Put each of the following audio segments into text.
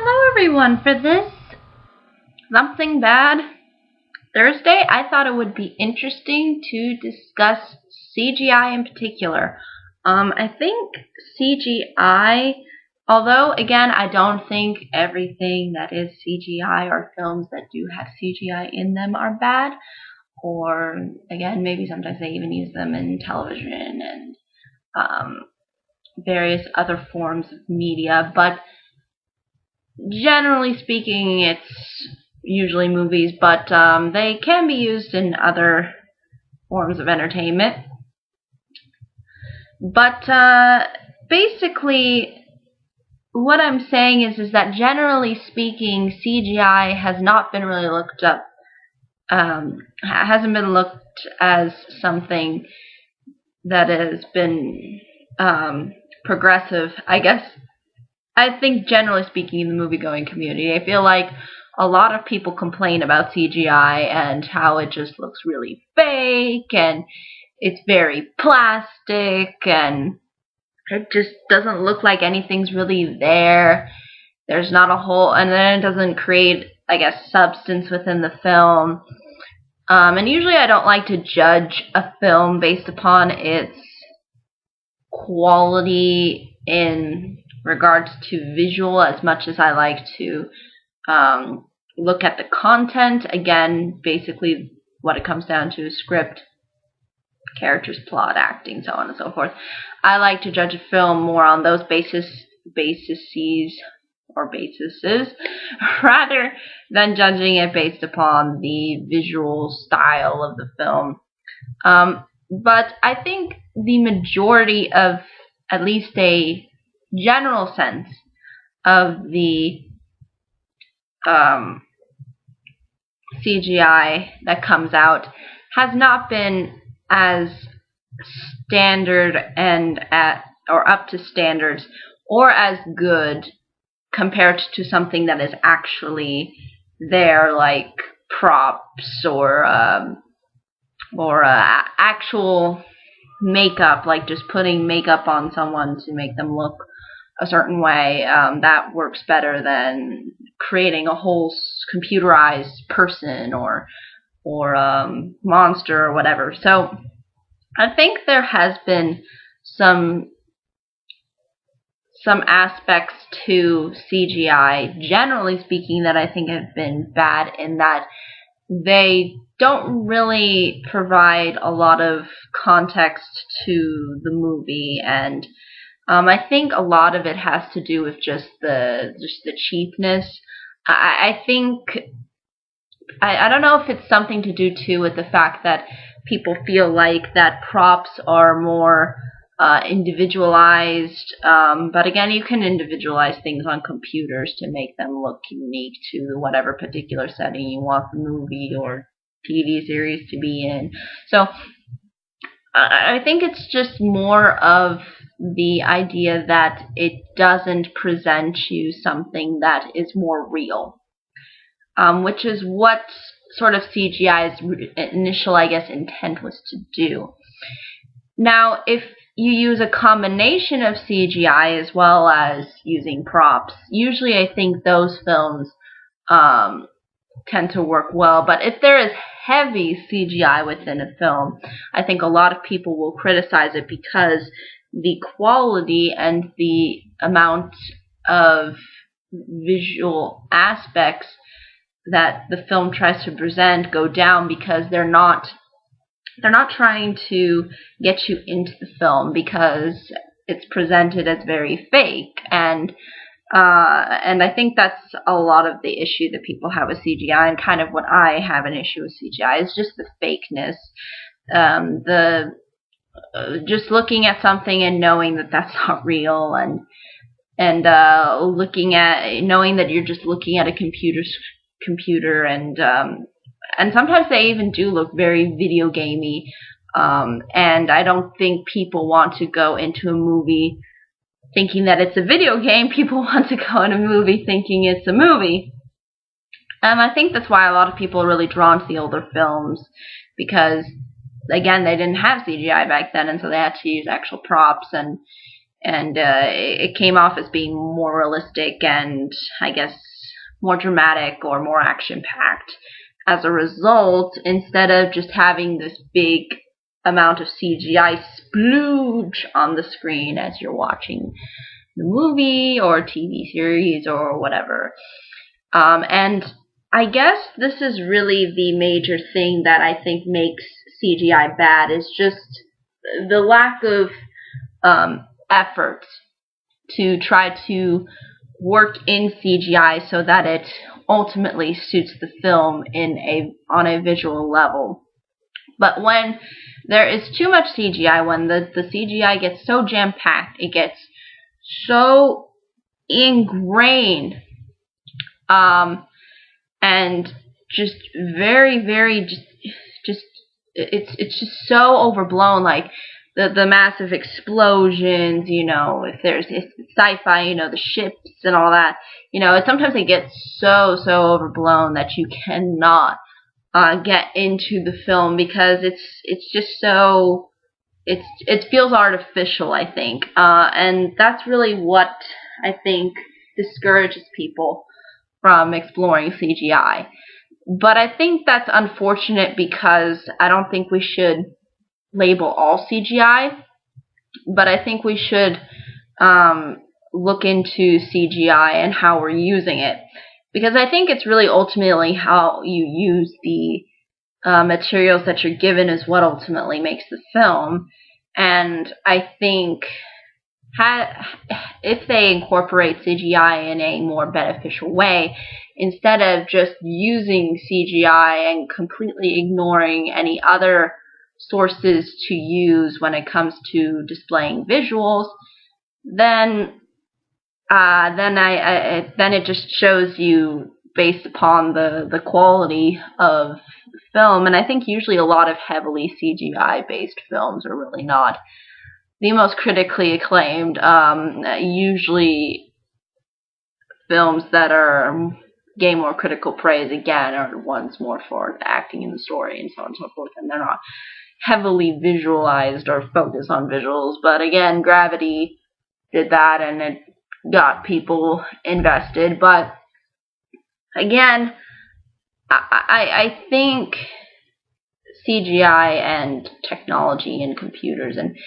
Hello everyone. For this Something Bad Thursday, I thought it would be interesting to discuss CGI in particular. I think CGI, although again I don't think everything that is CGI or films that do have CGI in them are bad, or again maybe sometimes they even use them in television and various other forms of media, but generally speaking, it's usually movies, but they can be used in other forms of entertainment. But basically, what I'm saying is that generally speaking, CGI has not been really looked up, hasn't been looked as something that has been progressive, I guess. I think generally speaking in the movie-going community, I feel like a lot of people complain about CGI and how it just looks really fake and it's very plastic and it just doesn't look like anything's really there. There's not a whole, and then it doesn't create, I guess, substance within the film. And usually I don't like to judge a film based upon its quality in regards to visual as much as I like to look at the content. Again, basically what it comes down to is script, characters, plot, acting, so on and so forth. I like to judge a film more on those bases rather than judging it based upon the visual style of the film. But I think the majority of, at least a general sense of the CGI that comes out has not been as standard and or up to standards or as good compared to something that is actually there, like props or actual makeup, like just putting makeup on someone to make them look a certain way. That works better than creating a whole computerized person or monster or whatever. So I think there has been some aspects to CGI, generally speaking, that I think have been bad in that they don't really provide a lot of context to the movie, and I think a lot of it has to do with just the cheapness. I think I don't know if it's something to do too with the fact that people feel like that props are more individualized, but again, you can individualize things on computers to make them look unique to whatever particular setting you want the movie or TV series to be in. So I think it's just more of the idea that it doesn't present you something that is more real, which is what sort of CGI's initial, I guess, intent was to do. Now, if you use a combination of CGI as well as using props, usually I think those films tend to work well. But if there is heavy CGI within a film, I think a lot of people will criticize it because the quality and the amount of visual aspects that the film tries to present go down because they're not trying to get you into the film because it's presented as very fake, and I think that's a lot of the issue that people have with CGI, and kind of what I have an issue with CGI is just the fakeness, just looking at something and knowing that that's not real, and looking at knowing that you're just looking at a computer, and sometimes they even do look very video gamey, and I don't think people want to go into a movie thinking that it's a video game. People want to go in a movie thinking it's a movie. And I think that's why a lot of people are really drawn to the older films, because again, they didn't have CGI back then, and so they had to use actual props, and and it came off as being more realistic and, I guess, more dramatic or more action-packed. As a result, instead of just having this big amount of CGI splooge on the screen as you're watching the movie or TV series or whatever. And I guess this is really the major thing that I think makes CGI bad, is just the lack of effort to try to work in CGI so that it ultimately suits the film on a visual level. But when there is too much CGI, when the CGI gets so jam-packed, it gets so ingrained, and just very, very, it's just so overblown, like the massive explosions, if there's sci-fi, the ships and all that, sometimes it gets so overblown that you cannot get into the film, because it's just so, it feels artificial, I think, and that's really what I think discourages people from exploring CGI. But I think that's unfortunate, because I don't think we should label all CGI, but I think we should look into CGI and how we're using it, because I think it's really ultimately how you use the materials that you're given is what ultimately makes the film. And I think if they incorporate CGI in a more beneficial way, instead of just using CGI and completely ignoring any other sources to use when it comes to displaying visuals, then it just shows you based upon the quality of the film. And I think usually a lot of heavily CGI based films are really not the most critically acclaimed. Usually films that gain more critical praise, again, are ones more for the acting and the story and so on and so forth, and they're not heavily visualized or focused on visuals. But again, Gravity did that, and it got people invested. But again, I think CGI and technology and computers, and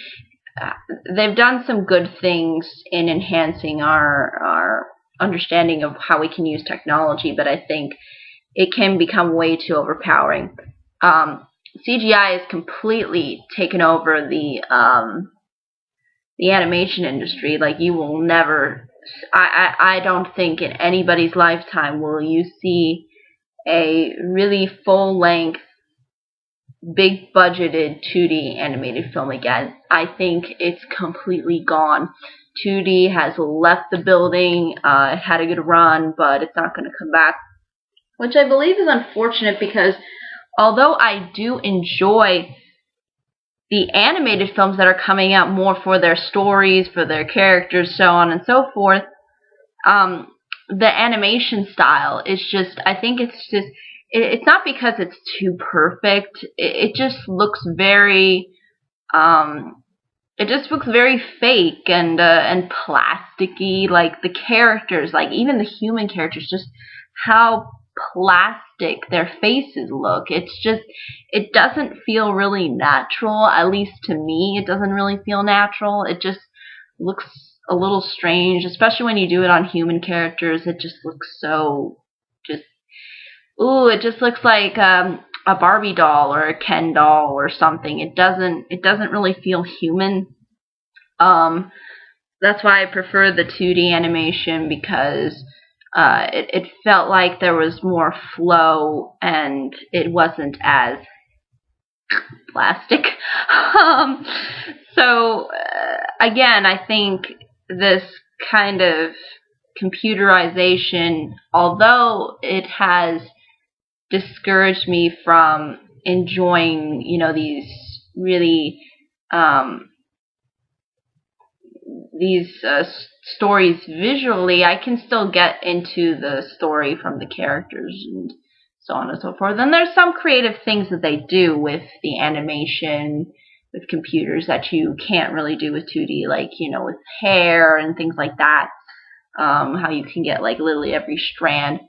they've done some good things in enhancing our understanding of how we can use technology, but I think it can become way too overpowering. CGI has completely taken over the animation industry. Like, you will never, I don't think in anybody's lifetime will you see a really full-length, big-budgeted 2D animated film again. I think it's completely gone. 2D has left the building. It had a good run, but it's not going to come back, which I believe is unfortunate, because although I do enjoy the animated films that are coming out more for their stories, for their characters, so on and so forth, the animation style is just, I think it's not because it's too perfect. It just looks very, fake and plasticky. Like, the characters, like even the human characters, just how plastic their faces look. It doesn't feel really natural. At least to me, it doesn't really feel natural. It just looks a little strange, especially when you do it on human characters. It just looks so, it just looks like a Barbie doll or a Ken doll or something. It doesn't really feel human. That's why I prefer the 2D animation, because it felt like there was more flow and it wasn't as plastic. So again, I think this kind of computerization, although it has discouraged me from enjoying, these really stories visually, I can still get into the story from the characters and so on and so forth. And there's some creative things that they do with the animation with computers that you can't really do with 2D, like, with hair and things like that. How you can get like literally every strand.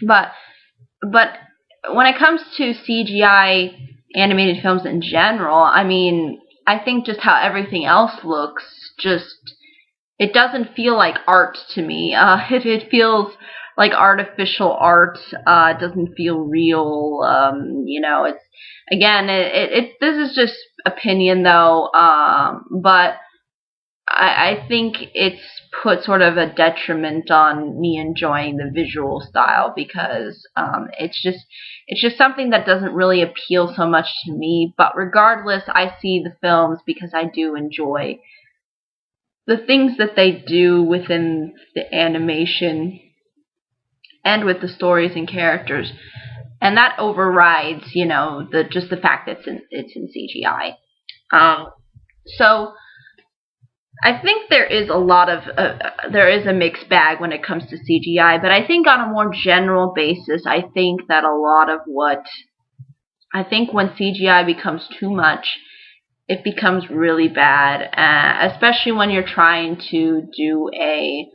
But when it comes to CGI animated films in general, I mean, I think just how everything else looks, it doesn't feel like art to me. It feels like artificial art. It doesn't feel real. It's, again, this is just opinion though. But I think it's put sort of a detriment on me enjoying the visual style, because it's just something that doesn't really appeal so much to me. But regardless, I see the films because I do enjoy the things that they do within the animation and with the stories and characters, and that overrides, just the fact that it's in CGI. So I think there is a mixed bag when it comes to CGI, but I think on a more general basis, I think when CGI becomes too much, it becomes really bad, especially when you're trying to do a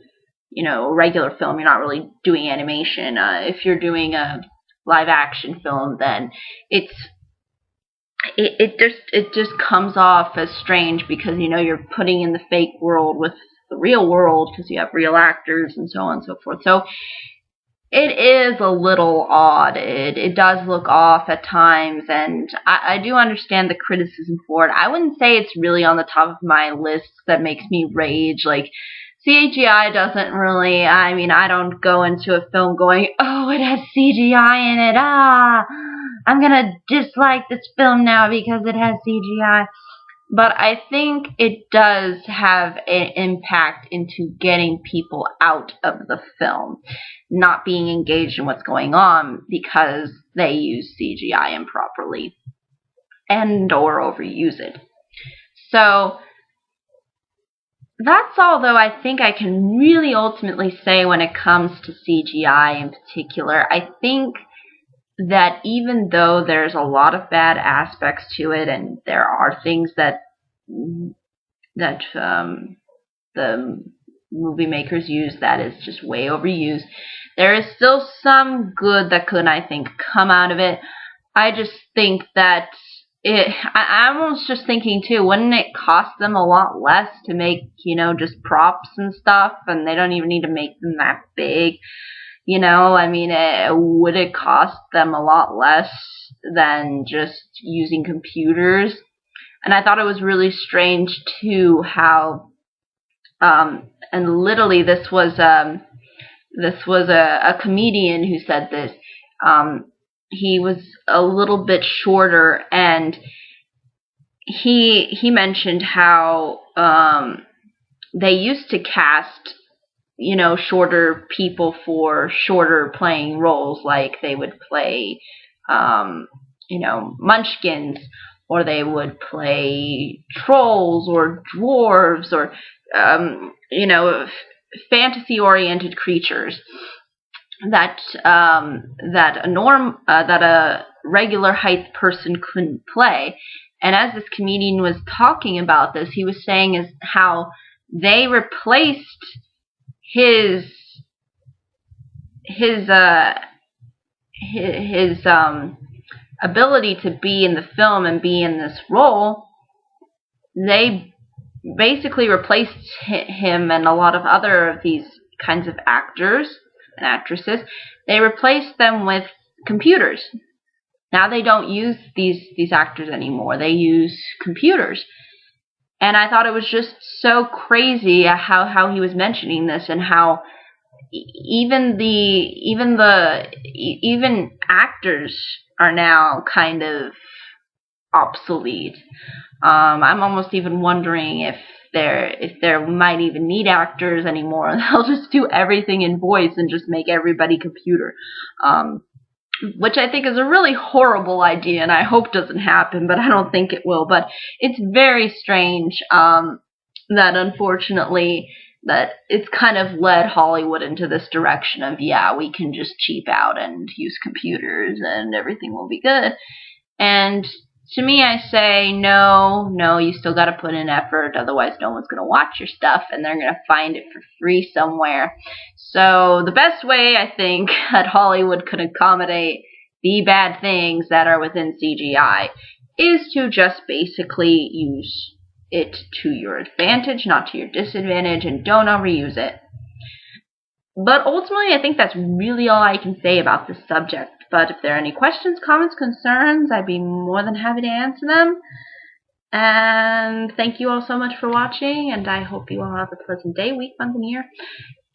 regular film. You're not really doing animation. If you're doing a live action film, then it just comes off as strange, because you're putting in the fake world with the real world, because you have real actors and so on and so forth. So it is a little odd. It does look off at times, and I do understand the criticism for it. I wouldn't say it's really on the top of my list that makes me rage. Like, CGI doesn't really, I mean, I don't go into a film going, oh, it has CGI in it, I'm gonna dislike this film now because it has CGI. But I think it does have an impact into getting people out of the film, not being engaged in what's going on because they use CGI improperly and or overuse it. So that's all, though, I think I can really ultimately say when it comes to CGI in particular. I think that even though there's a lot of bad aspects to it, and there are things that the movie makers use that is just way overused, there is still some good that could, I think, come out of it. I just think that I'm almost just thinking too, wouldn't it cost them a lot less to make, just props and stuff, and they don't even need to make them that big? I mean, would it cost them a lot less than just using computers? And I thought it was really strange too how, and literally this was a comedian who said this. He was a little bit shorter, and he mentioned how they used to cast shorter people for shorter playing roles, like they would play munchkins, or they would play trolls or dwarves, or fantasy oriented creatures that a regular height person couldn't play. And as this comedian was talking about this, he was saying is how they replaced his ability to be in the film and be in this role. They basically replaced him and a lot of other of these kinds of actors and actresses. They replaced them with computers. Now they don't use these actors anymore. They use computers. And I thought it was just so crazy how he was mentioning this, and how even actors are now kind of obsolete. I'm almost even wondering if there might even need actors anymore. They'll just do everything in voice and just make everybody computer. Which I think is a really horrible idea, and I hope doesn't happen, but I don't think it will. But it's very strange that unfortunately that it's kind of led Hollywood into this direction of, yeah, we can just cheap out and use computers and everything will be good. And To me, I say no, you still got to put in effort, otherwise no one's going to watch your stuff and they're going to find it for free somewhere. So the best way, I think, that Hollywood could accommodate the bad things that are within CGI is to just basically use it to your advantage, not to your disadvantage, and don't overuse it. But ultimately, I think that's really all I can say about this subject. But if there are any questions, comments, concerns, I'd be more than happy to answer them. And thank you all so much for watching, and I hope you all have a pleasant day, week, month, and year.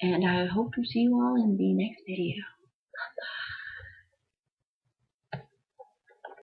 And I hope to see you all in the next video.